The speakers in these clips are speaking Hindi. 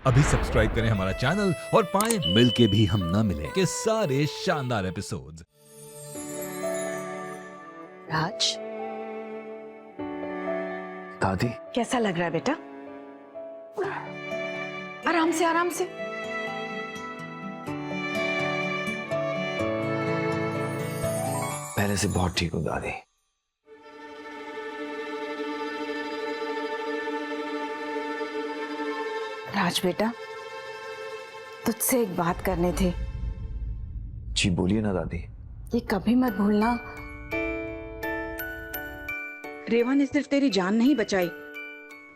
अभी सब्सक्राइब करें हमारा चैनल और पाएं मिल के भी हम ना मिले के सारे शानदार एपिसोड्स। राज, दादी। कैसा लग रहा है बेटा? आराम से आराम से। पहले से बहुत ठीक हूँ दादी। राज बेटा, तुझसे एक बात करनी थी। जी बोलिए ना दादी। ये कभी मत भूलना, रेवा ने सिर्फ तेरी जान नहीं बचाई,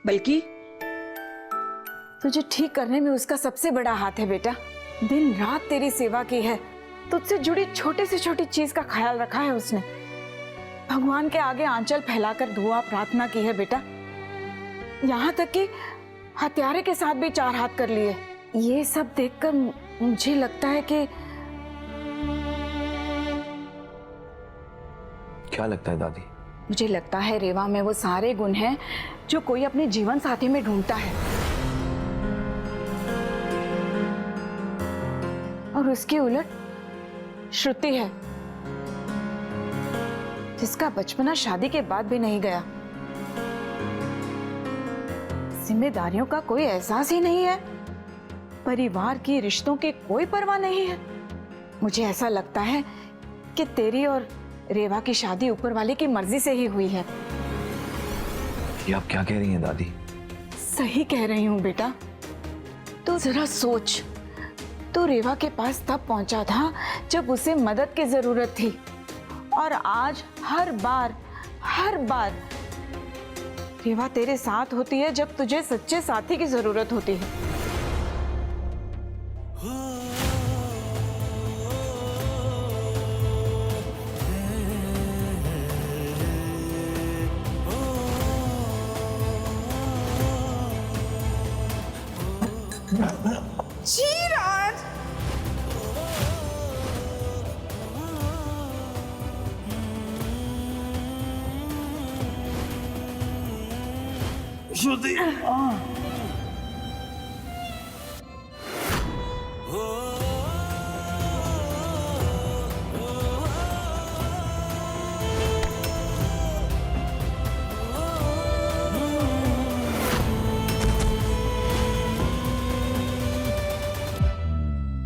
बल्कि तुझे ठीक करने में उसका सबसे बड़ा हाथ है बेटा। दिन रात तेरी सेवा की है, तुझसे जुड़ी छोटी से छोटी चीज का ख्याल रखा है उसने। भगवान के आगे आंचल फैलाकर दुआ प्रार्थना की है बेटा। यहाँ तक कि हत्यारे के साथ भी 4 हाथ कर लिए। ये सब देखकर मुझे लगता है कि क्या लगता है दादी? मुझे लगता है रेवा में वो सारे गुण हैं जो कोई अपने जीवन साथी में ढूंढता है, और उसके उलट श्रुति है, जिसका बचपना शादी के बाद भी नहीं गया। जिम्मेदारियों का कोई एहसास ही नहीं है, परिवार की रिश्तों की कोई परवाह नहीं है। मुझे ऐसा लगता है कि तेरी और रेवा की शादी ऊपर वाले की मर्जी से ही हुई है। ये आप क्या कह रही हैं दादी? सही कह रही हूँ बेटा। तो जरा सोच, तो रेवा के पास तब पहुंचा था जब उसे मदद की जरूरत थी, और आज हर बार रेवा तेरे साथ होती है जब तुझे सच्चे साथी की जरूरत होती है। श्रुति।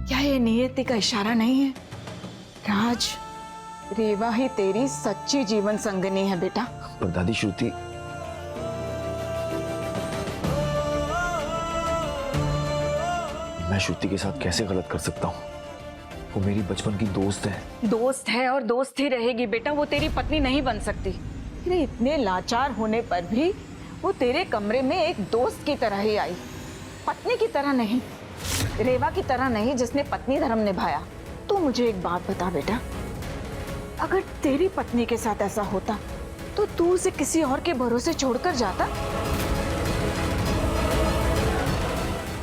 क्या ये नियति का इशारा नहीं है? राज, रेवा ही तेरी सच्ची जीवन संगनी है बेटा। पर दादी श्रुति, मैं श्रुति के साथ कैसे गलत कर सकता हूँ? वो मेरी बचपन की दोस्त है। दोस्त है और दोस्त ही रहेगी बेटा, वो तेरी पत्नी नहीं बन सकती। तेरे इतने लाचार होने पर भी वो तेरे कमरे में एक दोस्त की तरह ही आई, पत्नी की तरह नहीं, रेवा की तरह नहीं जिसने पत्नी धर्म निभाया। तू मुझे एक बात बता बेटा, अगर तेरी पत्नी के साथ ऐसा होता तो तू उसे किसी और के भरोसे छोड़कर जाता?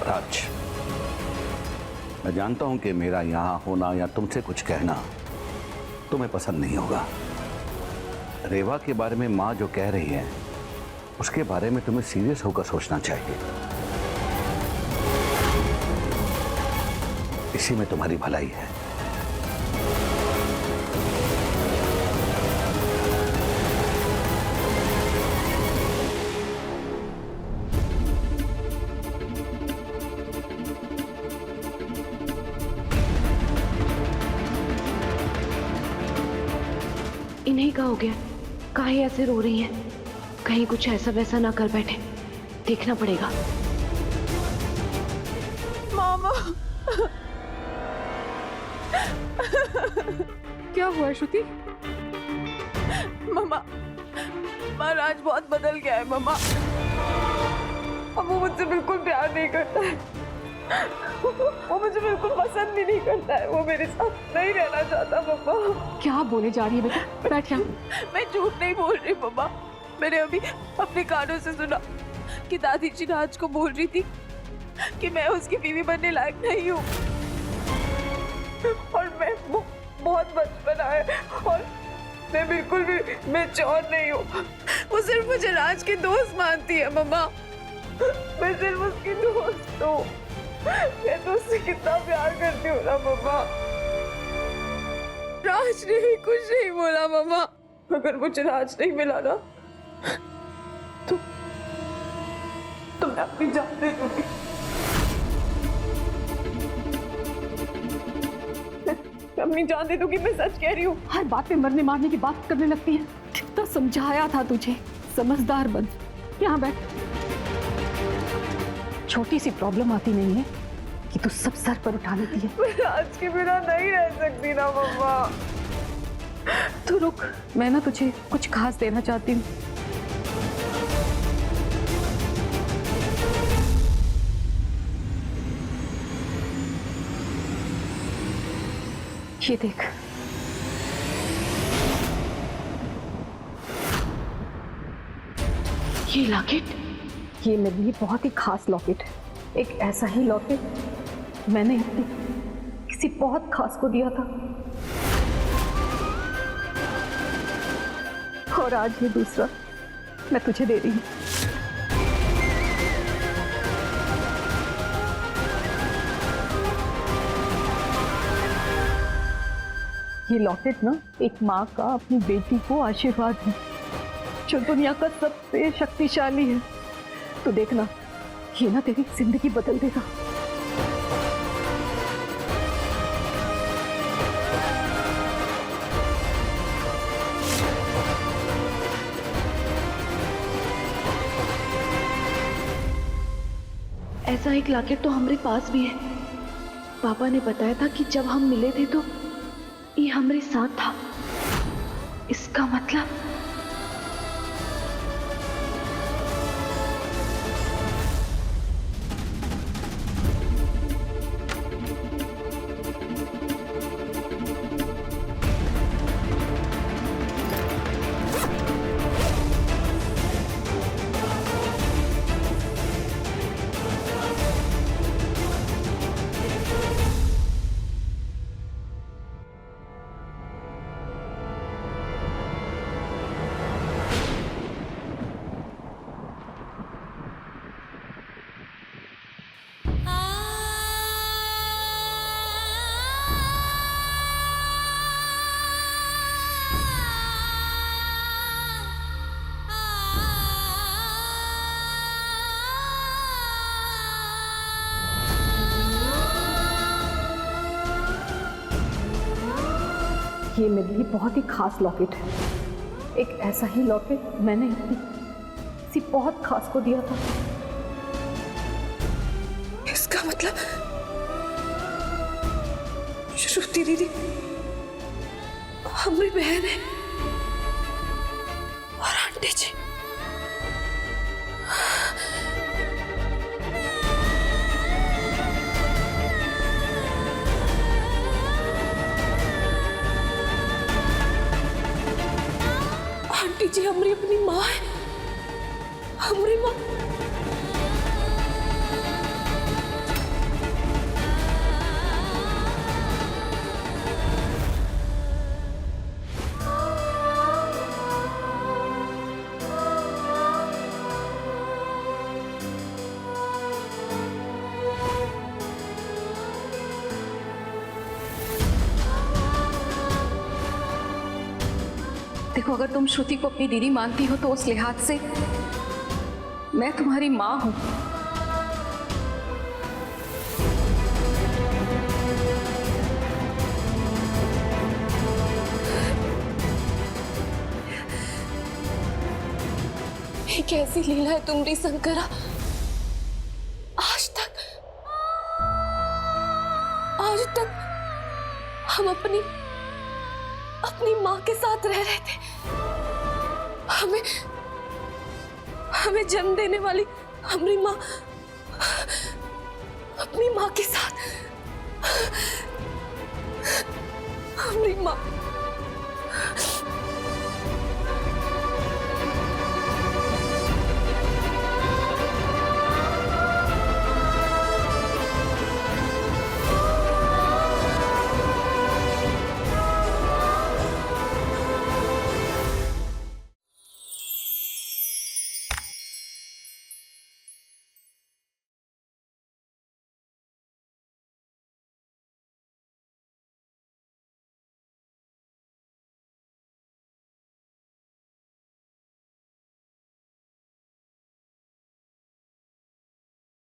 राज, मैं जानता हूं कि मेरा यहां होना या तुमसे कुछ कहना तुम्हें पसंद नहीं होगा। रेवा के बारे में माँ जो कह रही है उसके बारे में तुम्हें सीरियस होकर सोचना चाहिए। इसी में तुम्हारी भलाई है। इन्हीं का हो गया, काहे ऐसे रो रही हैं? कहीं कुछ ऐसा वैसा ना कर बैठे, देखना पड़ेगा। मामा, क्या हुआ श्रुति? मामा, महाराज बहुत बदल गया है मामा। अब वो मुझसे बिल्कुल प्यार नहीं करता है, वो मुझे बिल्कुल पसंद भी नहीं करता है, वो मेरे साथ नहीं रहना चाहता मामा। क्या बोले जा रही है बेटा? बैठ जा। मैं झूठ नहीं बोल रही मामा, मैंने अभी अपने कानों से सुना कि दादी जी राज को बोल रही थी कि मैं उसकी बीवी बनने लायक नहीं हूँ, और मैं बहुत बचपना है और मैं बिल्कुल भी मैच्योर नहीं हूँ। वो सिर्फ मुझे राज की दोस्त मानती है मम्मा, मैं सिर्फ उसकी दोस्त हूँ। मैं तो उससे कितना प्यार करती हूँ ना मम्मा। राज ने भी कुछ नहीं बोला मम्मा। अगर मुझे राज नहीं मिला ना तो मैं अपनी जान दे दूंगी। मैं अपनी जान दे दूंगी, मैं सच कह रही हूँ। हर बात पे मरने मारने की बात करने लगती है। कितना समझाया था तुझे, समझदार बन। यहाँ बैठ। छोटी सी प्रॉब्लम आती नहीं है कि तू सब सर पर उठा लेती है। मैं राज के बिना नहीं रह सकती ना मम्मा। तू रुक, मैं ना तुझे कुछ खास देना चाहती हूँ। ये देख, ये लॉकेट? ये मेरे लिए बहुत ही खास लॉकेट है। एक ऐसा ही लॉकेट मैंने अपनी किसी बहुत खास को दिया था, और आज ये दूसरा मैं तुझे दे रही हूँ। ये लॉकेट ना एक माँ का अपनी बेटी को आशीर्वाद है, जो दुनिया का सबसे शक्तिशाली है। तो देखना, ये ना तेरी जिंदगी बदल देगा। ऐसा एक लॉकेट तो हमारे पास भी है। पापा ने बताया था कि जब हम मिले थे तो ये हमारे साथ था। इसका मतलब ये मेरे लिए बहुत ही खास लॉकेट है। एक ऐसा ही लॉकेट मैंने अपनी किसी बहुत खास को दिया था। इसका मतलब श्रुति दीदी हमारी बहन है और आंटी जी। आंटी जी हमारी अपनी माँ है, हमारी माँ। देखो, अगर तुम श्रुति को अपनी दीदी मानती हो तो उस लिहाज से मैं तुम्हारी माँ हूं। ये कैसी लीला है तुम्हारी शंकरा। आज तक हम अपनी माँ के साथ रह रहे थे। हमें जन्म देने वाली हमारी माँ